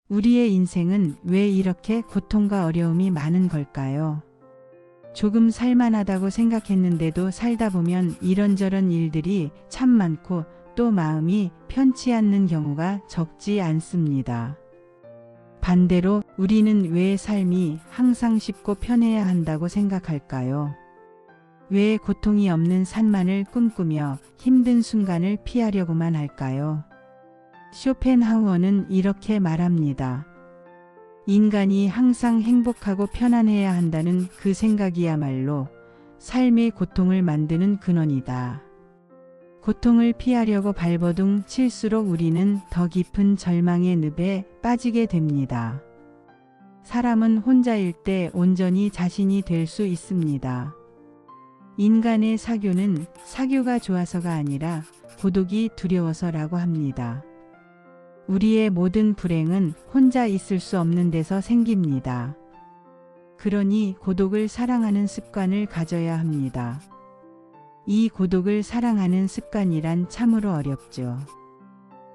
우리의 인생은 왜 이렇게 고통과 어려움이 많은 걸까요? 조금 살만하다고 생각했는데도 살다 보면 이런저런 일들이 참 많고 또 마음이 편치 않는 경우가 적지 않습니다. 반대로 우리는 왜 삶이 항상 쉽고 편해야 한다고 생각할까요? 왜 고통이 없는 산만을 꿈꾸며 힘든 순간을 피하려고만 할까요? 쇼펜하우어는 이렇게 말합니다. 인간이 항상 행복하고 편안해야 한다는 그 생각이야말로 삶의 고통을 만드는 근원이다. 고통을 피하려고 발버둥 칠수록 우리는 더 깊은 절망의 늪에 빠지게 됩니다. 사람은 혼자일 때 온전히 자신이 될 수 있습니다. 인간의 사교는 사교가 좋아서가 아니라 고독이 두려워서라고 합니다. 우리의 모든 불행은 혼자 있을 수 없는 데서 생깁니다. 그러니 고독을 사랑하는 습관을 가져야 합니다. 이 고독을 사랑하는 습관이란 참으로 어렵죠.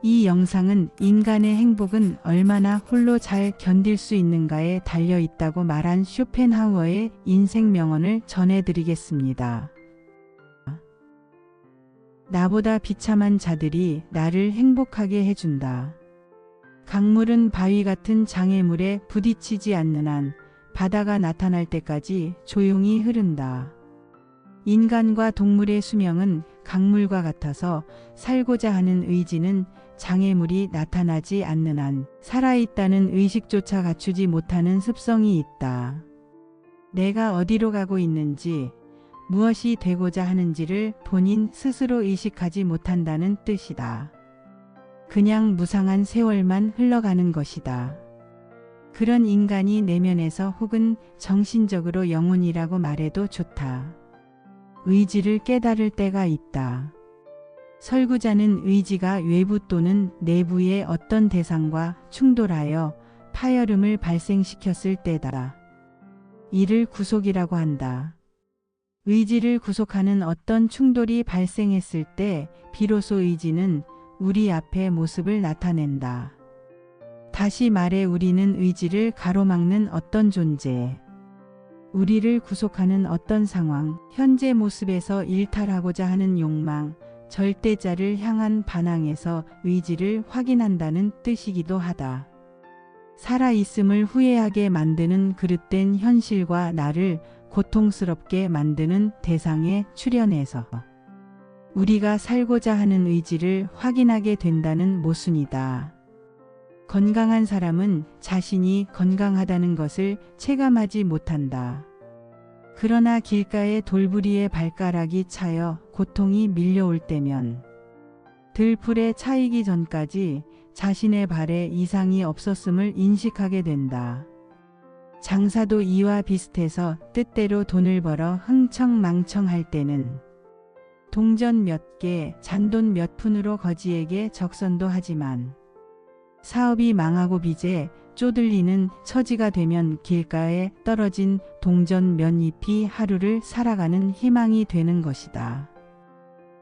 이 영상은 인간의 행복은 얼마나 홀로 잘 견딜 수 있는가에 달려 있다고 말한 쇼펜하우어의 인생 명언을 전해드리겠습니다. 나보다 비참한 자들이 나를 행복하게 해준다. 강물은 바위 같은 장애물에 부딪히지 않는 한 바다가 나타날 때까지 조용히 흐른다. 인간과 동물의 수명은 강물과 같아서 살고자 하는 의지는 장애물이 나타나지 않는 한 살아있다는 의식조차 갖추지 못하는 습성이 있다. 내가 어디로 가고 있는지, 무엇이 되고자 하는지를 본인 스스로 의식하지 못한다는 뜻이다. 그냥 무상한 세월만 흘러가는 것이다. 그런 인간이 내면에서 혹은 정신적으로 영혼이라고 말해도 좋다. 의지를 깨달을 때가 있다. 설구자는 의지가 외부 또는 내부의 어떤 대상과 충돌하여 파열음을 발생시켰을 때다. 이를 구속이라고 한다. 의지를 구속하는 어떤 충돌이 발생했을 때 비로소 의지는 우리 앞에 모습을 나타낸다. 다시 말해 우리는 의지를 가로막는 어떤 존재, 우리를 구속하는 어떤 상황, 현재 모습에서 일탈하고자 하는 욕망, 절대자를 향한 반항에서 의지를 확인한다는 뜻이기도 하다. 살아있음을 후회하게 만드는 그릇된 현실과 나를 고통스럽게 만드는 대상의 출현에서 우리가 살고자 하는 의지를 확인하게 된다는 모순이다. 건강한 사람은 자신이 건강하다는 것을 체감하지 못한다. 그러나 길가에 돌부리에 발가락이 차여 고통이 밀려올 때면 들풀에 차이기 전까지 자신의 발에 이상이 없었음을 인식하게 된다. 장사도 이와 비슷해서 뜻대로 돈을 벌어 흥청망청할 때는 동전 몇 개, 잔돈 몇 푼으로 거지에게 적선도 하지만 사업이 망하고 빚에 쪼들리는 처지가 되면 길가에 떨어진 동전 몇 잎이 하루를 살아가는 희망이 되는 것이다.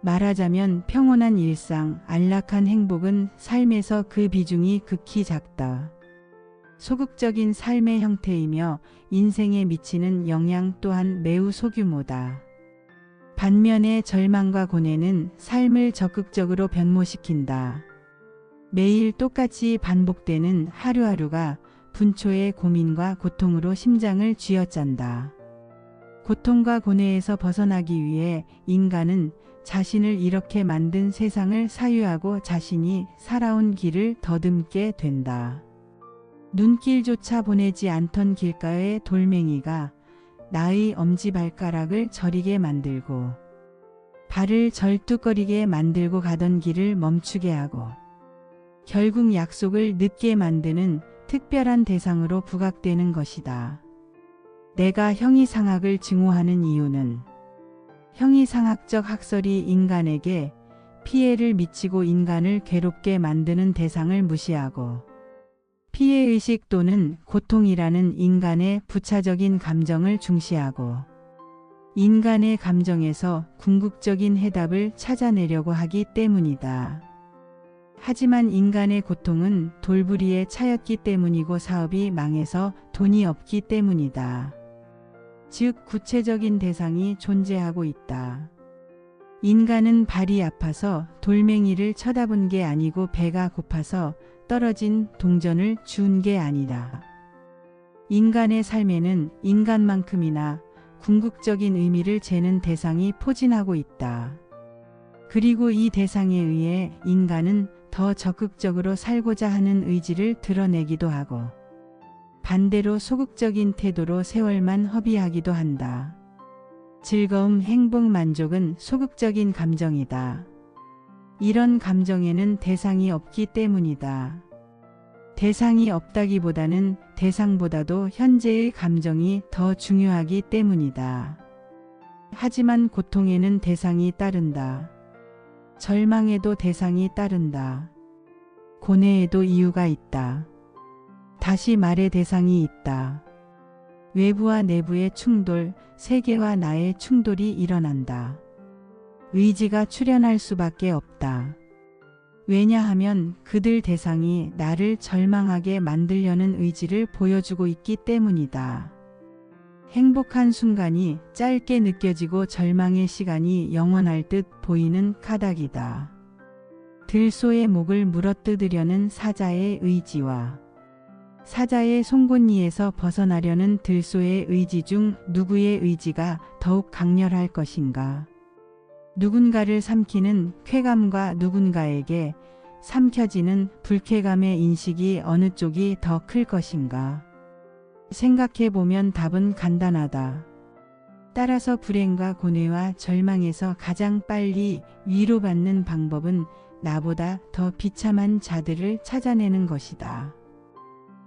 말하자면 평온한 일상, 안락한 행복은 삶에서 그 비중이 극히 작다. 소극적인 삶의 형태이며 인생에 미치는 영향 또한 매우 소규모다. 반면에 절망과 고뇌는 삶을 적극적으로 변모시킨다. 매일 똑같이 반복되는 하루하루가 분초의 고민과 고통으로 심장을 쥐어짠다. 고통과 고뇌에서 벗어나기 위해 인간은 자신을 이렇게 만든 세상을 사유하고 자신이 살아온 길을 더듬게 된다. 눈길조차 보내지 않던 길가의 돌멩이가 나의 엄지발가락을 저리게 만들고 발을 절뚝거리게 만들고 가던 길을 멈추게 하고 결국 약속을 늦게 만드는 특별한 대상으로 부각되는 것이다. 내가 형이상학을 증오하는 이유는 형이상학적 학설이 인간에게 피해를 미치고 인간을 괴롭게 만드는 대상을 무시하고 피해의식 또는 고통이라는 인간의 부차적인 감정을 중시하고 인간의 감정에서 궁극적인 해답을 찾아내려고 하기 때문이다. 하지만 인간의 고통은 돌부리에 차였기 때문이고 사업이 망해서 돈이 없기 때문이다. 즉 구체적인 대상이 존재하고 있다. 인간은 발이 아파서 돌멩이를 쳐다본 게 아니고 배가 고파서 떨어진 동전을 준 게 아니다. 인간의 삶에는 인간만큼이나 궁극적인 의미를 재는 대상이 포진하고 있다. 그리고 이 대상에 의해 인간은 더 적극적으로 살고자 하는 의지를 드러내기도 하고 반대로 소극적인 태도로 세월만 허비하기도 한다. 즐거움, 행복, 만족은 소극적인 감정이다. 이런 감정에는 대상이 없기 때문이다. 대상이 없다기보다는 대상보다도 현재의 감정이 더 중요하기 때문이다. 하지만 고통에는 대상이 따른다. 절망에도 대상이 따른다. 고뇌에도 이유가 있다. 다시 말해 대상이 있다. 외부와 내부의 충돌, 세계와 나의 충돌이 일어난다. 의지가 출현할 수밖에 없다. 왜냐하면 그들 대상이 나를 절망하게 만들려는 의지를 보여주고 있기 때문이다. 행복한 순간이 짧게 느껴지고 절망의 시간이 영원할 듯 보이는 카닥이다. 들소의 목을 물어뜯으려는 사자의 의지와 사자의 송곳니에서 벗어나려는 들소의 의지 중 누구의 의지가 더욱 강렬할 것인가? 누군가를 삼키는 쾌감과 누군가에게 삼켜지는 불쾌감의 인식이 어느 쪽이 더 클 것인가? 생각해보면 답은 간단하다. 따라서 불행과 고뇌와 절망에서 가장 빨리 위로받는 방법은 나보다 더 비참한 자들을 찾아내는 것이다.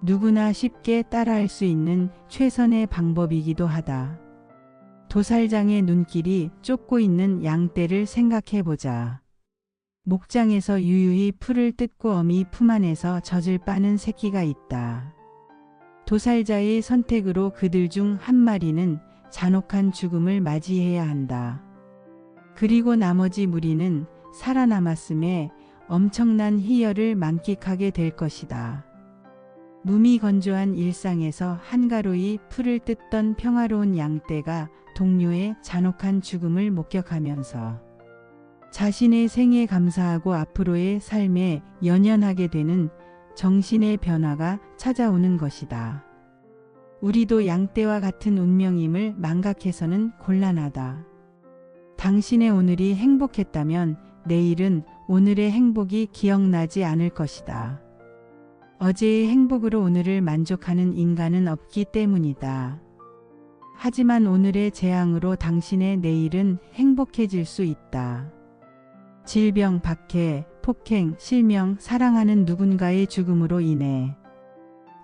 누구나 쉽게 따라할 수 있는 최선의 방법이기도 하다. 도살장의 눈길이 쫓고 있는 양떼를 생각해보자. 목장에서 유유히 풀을 뜯고 어미 품 안에서 젖을 빠는 새끼가 있다. 도살자의 선택으로 그들 중 한 마리는 잔혹한 죽음을 맞이해야 한다. 그리고 나머지 무리는 살아남았음에 엄청난 희열을 만끽하게 될 것이다. 무미건조한 일상에서 한가로이 풀을 뜯던 평화로운 양떼가 동료의 잔혹한 죽음을 목격하면서 자신의 생에 감사하고 앞으로의 삶에 연연하게 되는 정신의 변화가 찾아오는 것이다. 우리도 양떼와 같은 운명임을 망각해서는 곤란하다. 당신의 오늘이 행복했다면 내일은 오늘의 행복이 기억나지 않을 것이다. 어제의 행복으로 오늘을 만족하는 인간은 없기 때문이다. 하지만 오늘의 재앙으로 당신의 내일은 행복해질 수 있다. 질병, 박해, 폭행, 실명, 사랑하는 누군가의 죽음으로 인해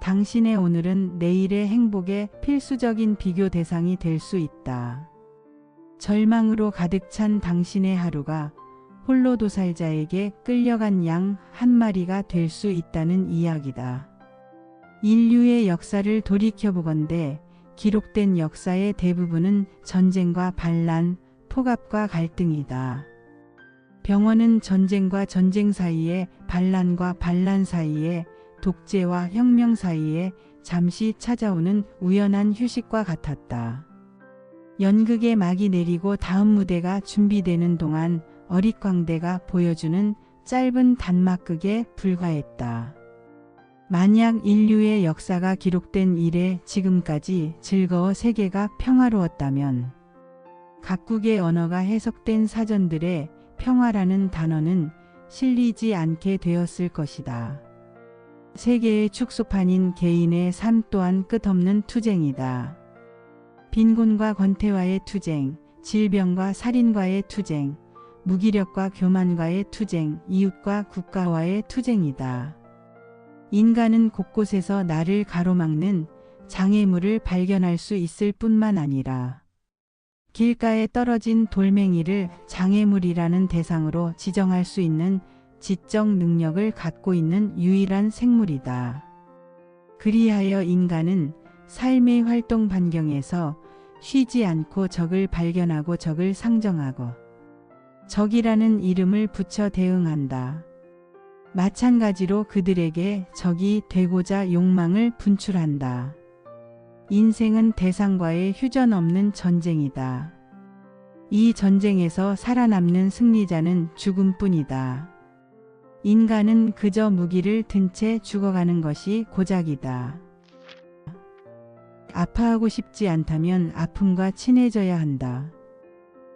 당신의 오늘은 내일의 행복의 필수적인 비교 대상이 될 수 있다. 절망으로 가득 찬 당신의 하루가 홀로 도살자에게 끌려간 양 한 마리가 될 수 있다는 이야기다. 인류의 역사를 돌이켜보건대 기록된 역사의 대부분은 전쟁과 반란, 폭압과 갈등이다. 병원은 전쟁과 전쟁 사이에, 반란과 반란 사이에, 독재와 혁명 사이에 잠시 찾아오는 우연한 휴식과 같았다. 연극의 막이 내리고 다음 무대가 준비되는 동안 어릿광대가 보여주는 짧은 단막극에 불과했다. 만약 인류의 역사가 기록된 이래 지금까지 즐거워 세계가 평화로웠다면 각국의 언어가 해석된 사전들의 평화라는 단어는 실리지 않게 되었을 것이다. 세계의 축소판인 개인의 삶 또한 끝없는 투쟁이다. 빈곤과 권태와의 투쟁, 질병과 살인과의 투쟁, 무기력과 교만과의 투쟁, 이웃과 국가와의 투쟁이다. 인간은 곳곳에서 나를 가로막는 장애물을 발견할 수 있을 뿐만 아니라 길가에 떨어진 돌멩이를 장애물이라는 대상으로 지정할 수 있는 지적 능력을 갖고 있는 유일한 생물이다. 그리하여 인간은 삶의 활동 반경에서 쉬지 않고 적을 발견하고 적을 상정하고 적이라는 이름을 붙여 대응한다. 마찬가지로 그들에게 적이 되고자 욕망을 분출한다. 인생은 대상과의 휴전 없는 전쟁이다. 이 전쟁에서 살아남는 승리자는 죽음뿐이다. 인간은 그저 무기를 든 채 죽어가는 것이 고작이다. 아파하고 싶지 않다면 아픔과 친해져야 한다.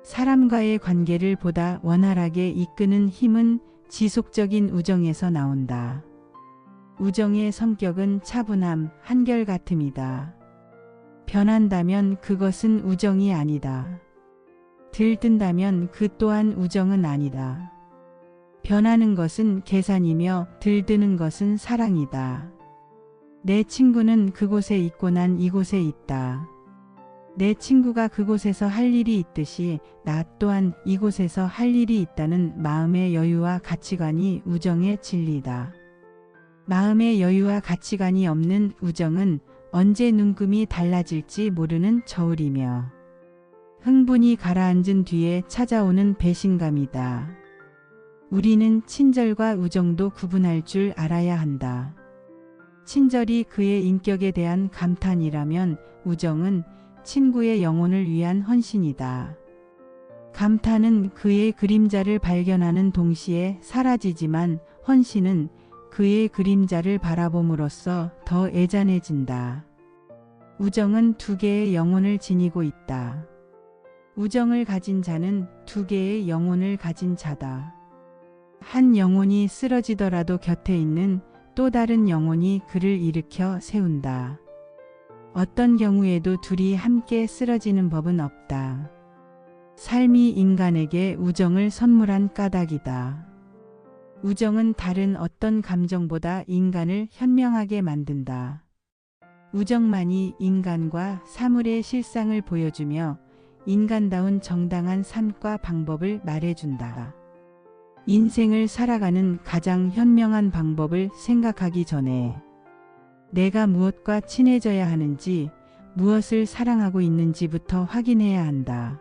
사람과의 관계를 보다 원활하게 이끄는 힘은 지속적인 우정에서 나온다. 우정의 성격은 차분함, 한결같음이다. 변한다면 그것은 우정이 아니다. 들뜬다면 그 또한 우정은 아니다. 변하는 것은 계산이며 들뜨는 것은 사랑이다. 내 친구는 그곳에 있고 난 이곳에 있다. 내 친구가 그곳에서 할 일이 있듯이 나 또한 이곳에서 할 일이 있다는 마음의 여유와 가치관이 우정의 진리다. 마음의 여유와 가치관이 없는 우정은 언제 눈금이 달라질지 모르는 저울이며 흥분이 가라앉은 뒤에 찾아오는 배신감이다. 우리는 친절과 우정도 구분할 줄 알아야 한다. 친절이 그의 인격에 대한 감탄이라면 우정은 친구의 영혼을 위한 헌신이다. 감탄은 그의 그림자를 발견하는 동시에 사라지지만 헌신은 그의 그림자를 바라봄으로써 더 애잔해진다. 우정은 두 개의 영혼을 지니고 있다. 우정을 가진 자는 두 개의 영혼을 가진 자다. 한 영혼이 쓰러지더라도 곁에 있는 또 다른 영혼이 그를 일으켜 세운다. 어떤 경우에도 둘이 함께 쓰러지는 법은 없다. 삶이 인간에게 우정을 선물한 까닭이다. 우정은 다른 어떤 감정보다 인간을 현명하게 만든다. 우정만이 인간과 사물의 실상을 보여주며 인간다운 정당한 삶과 방법을 말해준다. 인생을 살아가는 가장 현명한 방법을 생각하기 전에 내가 무엇과 친해져야 하는지, 무엇을 사랑하고 있는지부터 확인해야 한다.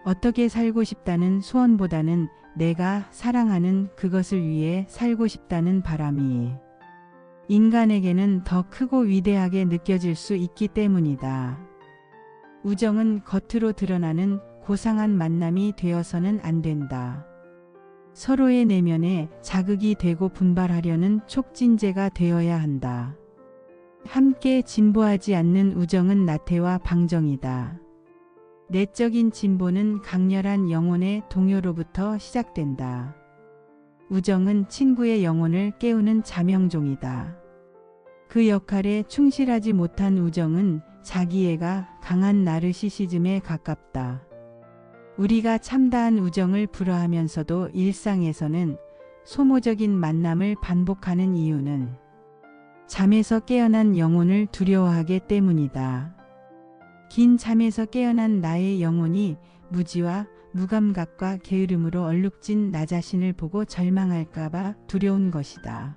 어떻게 살고 싶다는 소원보다는 내가 사랑하는 그것을 위해 살고 싶다는 바람이 인간에게는 더 크고 위대하게 느껴질 수 있기 때문이다. 우정은 겉으로 드러나는 고상한 만남이 되어서는 안 된다. 서로의 내면에 자극이 되고 분발하려는 촉진제가 되어야 한다. 함께 진보하지 않는 우정은 나태와 방정이다. 내적인 진보는 강렬한 영혼의 동요로부터 시작된다. 우정은 친구의 영혼을 깨우는 자명종이다. 그 역할에 충실하지 못한 우정은 자기애가 강한 나르시시즘에 가깝다. 우리가 참다한 우정을 불허하면서도 일상에서는 소모적인 만남을 반복하는 이유는 잠에서 깨어난 영혼을 두려워하기 때문이다. 긴 잠에서 깨어난 나의 영혼이 무지와 무감각과 게으름으로 얼룩진 나 자신을 보고 절망할까봐 두려운 것이다.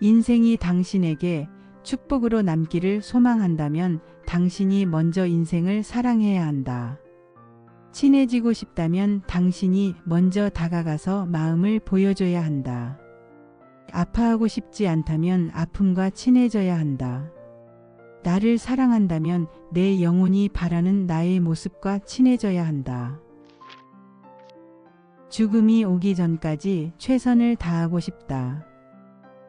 인생이 당신에게 축복으로 남기를 소망한다면 당신이 먼저 인생을 사랑해야 한다. 친해지고 싶다면 당신이 먼저 다가가서 마음을 보여줘야 한다. 아파하고 싶지 않다면 아픔과 친해져야 한다. 나를 사랑한다면 내 영혼이 바라는 나의 모습과 친해져야 한다. 죽음이 오기 전까지 최선을 다하고 싶다.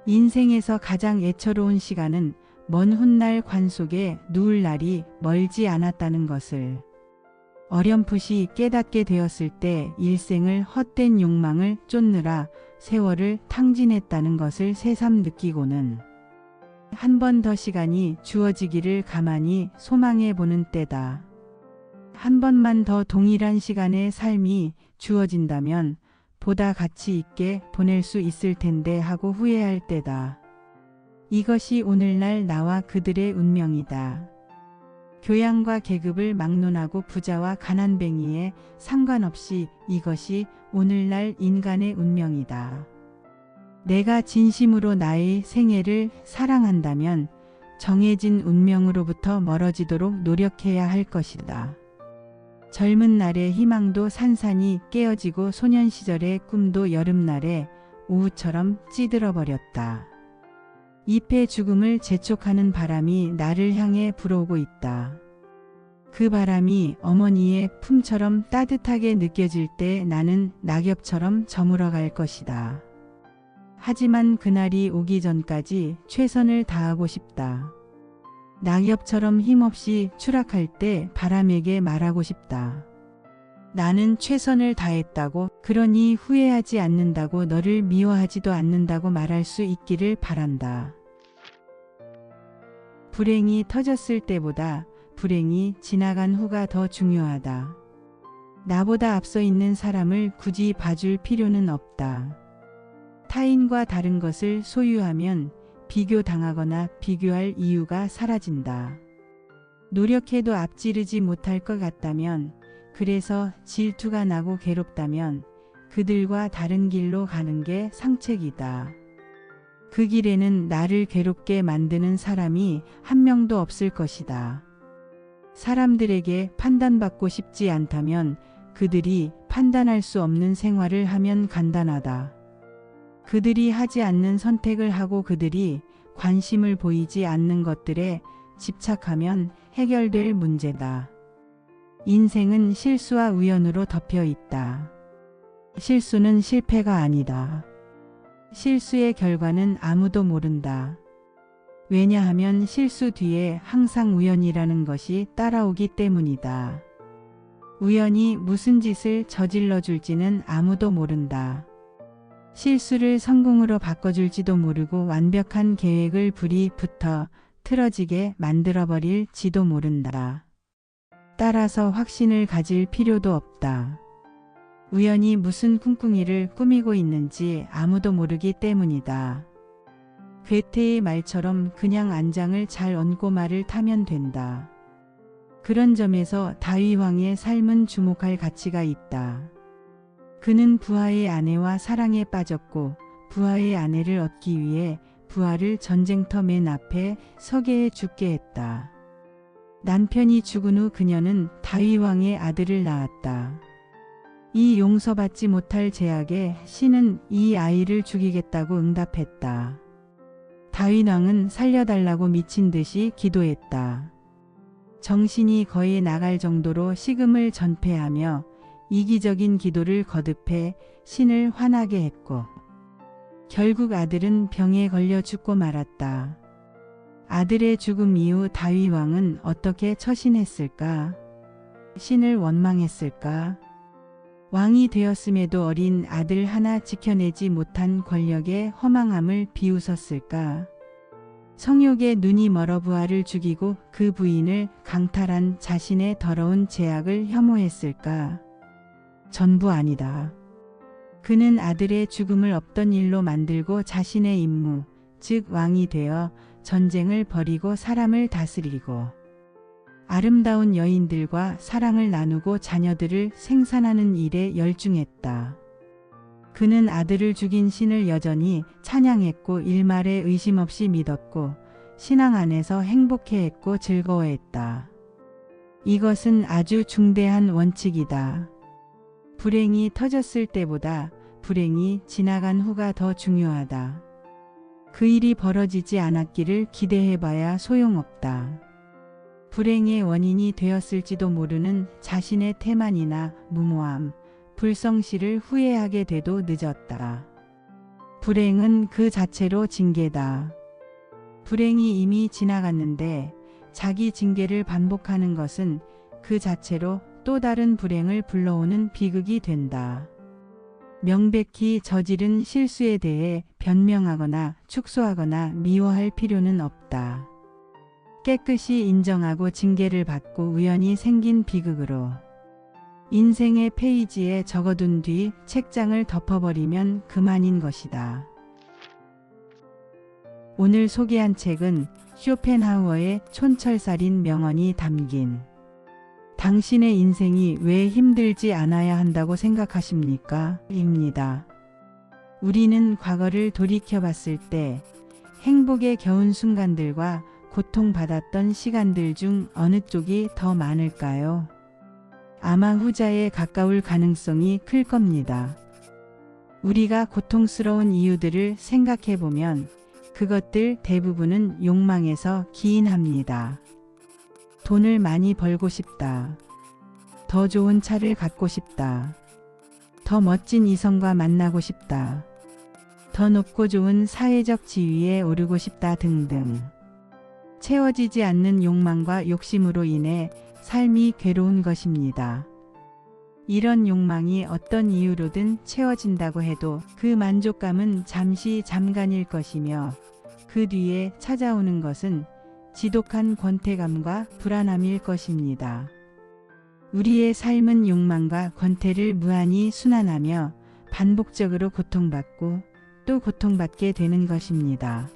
인생에서 가장 애처로운 시간은 먼 훗날 관 속에 누울 날이 멀지 않았다는 것을 어렴풋이 깨닫게 되었을 때 일생을 헛된 욕망을 쫓느라 세월을 탕진했다는 것을 새삼 느끼고는 한 번 더 시간이 주어지기를 가만히 소망해 보는 때다. 한 번만 더 동일한 시간의 삶이 주어진다면 보다 가치 있게 보낼 수 있을 텐데 하고 후회할 때다. 이것이 오늘날 나와 그들의 운명이다. 교양과 계급을 막론하고 부자와 가난뱅이에 상관없이 이것이 오늘날 인간의 운명이다. 내가 진심으로 나의 생애를 사랑한다면 정해진 운명으로부터 멀어지도록 노력해야 할 것이다. 젊은 날의 희망도 산산이 깨어지고 소년 시절의 꿈도 여름날에 오후처럼 찌들어 버렸다. 잎의 죽음을 재촉하는 바람이 나를 향해 불어오고 있다. 그 바람이 어머니의 품처럼 따뜻하게 느껴질 때 나는 낙엽처럼 저물어 갈 것이다. 하지만 그날이 오기 전까지 최선을 다하고 싶다. 낙엽처럼 힘없이 추락할 때 바람에게 말하고 싶다. 나는 최선을 다했다고, 그러니 후회하지 않는다고, 너를 미워하지도 않는다고 말할 수 있기를 바란다. 불행이 터졌을 때보다 불행이 지나간 후가 더 중요하다. 나보다 앞서 있는 사람을 굳이 봐줄 필요는 없다. 타인과 다른 것을 소유하면 비교당하거나 비교할 이유가 사라진다. 노력해도 앞지르지 못할 것 같다면, 그래서 질투가 나고 괴롭다면 그들과 다른 길로 가는 게 상책이다. 그 길에는 나를 괴롭게 만드는 사람이 한 명도 없을 것이다. 사람들에게 판단받고 싶지 않다면 그들이 판단할 수 없는 생활을 하면 간단하다. 그들이 하지 않는 선택을 하고 그들이 관심을 보이지 않는 것들에 집착하면 해결될 문제다. 인생은 실수와 우연으로 덮여 있다. 실수는 실패가 아니다. 실수의 결과는 아무도 모른다. 왜냐하면 실수 뒤에 항상 우연이라는 것이 따라오기 때문이다. 우연히 무슨 짓을 저질러 줄지는 아무도 모른다. 실수를 성공으로 바꿔줄지도 모르고 완벽한 계획을 불이 붙어 틀어지게 만들어버릴지도 모른다. 따라서 확신을 가질 필요도 없다. 우연히 무슨 꿍꿍이를 꾸미고 있는지 아무도 모르기 때문이다. 괴테의 말처럼 그냥 안장을 잘 얹고 말을 타면 된다. 그런 점에서 다윗왕의 삶은 주목할 가치가 있다. 그는 부하의 아내와 사랑에 빠졌고 부하의 아내를 얻기 위해 부하를 전쟁터 맨 앞에 서게 해 죽게 했다. 남편이 죽은 후 그녀는 다윗왕의 아들을 낳았다. 이 용서받지 못할 죄악에 신은 이 아이를 죽이겠다고 응답했다. 다윗왕은 살려달라고 미친 듯이 기도했다. 정신이 거의 나갈 정도로 식음을 전폐하며 이기적인 기도를 거듭해 신을 화나게 했고, 결국 아들은 병에 걸려 죽고 말았다. 아들의 죽음 이후 다윗왕은 어떻게 처신했을까? 신을 원망했을까? 왕이 되었음에도 어린 아들 하나 지켜내지 못한 권력의 허망함을 비웃었을까? 성욕에 눈이 멀어 부하를 죽이고 그 부인을 강탈한 자신의 더러운 죄악을 혐오했을까? 전부 아니다. 그는 아들의 죽음을 없던 일로 만들고 자신의 임무, 즉 왕이 되어 전쟁을 벌이고 사람을 다스리고 아름다운 여인들과 사랑을 나누고 자녀들을 생산하는 일에 열중했다. 그는 아들을 죽인 신을 여전히 찬양했고 일말에 의심 없이 믿었고 신앙 안에서 행복해했고 즐거워했다. 이것은 아주 중대한 원칙이다. 불행이 터졌을 때보다 불행이 지나간 후가 더 중요하다. 그 일이 벌어지지 않았기를 기대해봐야 소용없다. 불행의 원인이 되었을지도 모르는 자신의 태만이나 무모함, 불성실을 후회하게 돼도 늦었다. 불행은 그 자체로 징계다. 불행이 이미 지나갔는데 자기 징계를 반복하는 것은 그 자체로 또 다른 불행을 불러오는 비극이 된다. 명백히 저지른 실수에 대해 변명하거나 축소하거나 미워할 필요는 없다. 깨끗이 인정하고 징계를 받고 우연히 생긴 비극으로 인생의 페이지에 적어둔 뒤 책장을 덮어버리면 그만인 것이다. 오늘 소개한 책은 쇼펜하우어의 촌철살인 명언이 담긴 당신의 인생이 왜 힘들지 않아야 한다고 생각하십니까? 입니다. 우리는 과거를 돌이켜봤을 때 행복에 겨운 순간들과 고통받았던 시간들 중 어느 쪽이 더 많을까요? 아마 후자에 가까울 가능성이 클 겁니다. 우리가 고통스러운 이유들을 생각해 보면 그것들 대부분은 욕망에서 기인합니다. 돈을 많이 벌고 싶다. 더 좋은 차를 갖고 싶다. 더 멋진 이성과 만나고 싶다. 더 높고 좋은 사회적 지위에 오르고 싶다 등등. 채워지지 않는 욕망과 욕심으로 인해 삶이 괴로운 것입니다. 이런 욕망이 어떤 이유로든 채워진다고 해도 그 만족감은 잠시 잠깐일 것이며 그 뒤에 찾아오는 것은 지독한 권태감과 불안함일 것입니다. 우리의 삶은 욕망과 권태를 무한히 순환하며 반복적으로 고통받고 또 고통받게 되는 것입니다.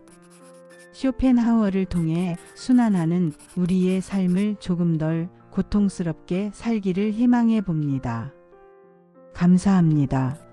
쇼펜하우어를 통해 순환하는 우리의 삶을 조금 덜 고통스럽게 살기를 희망해 봅니다. 감사합니다.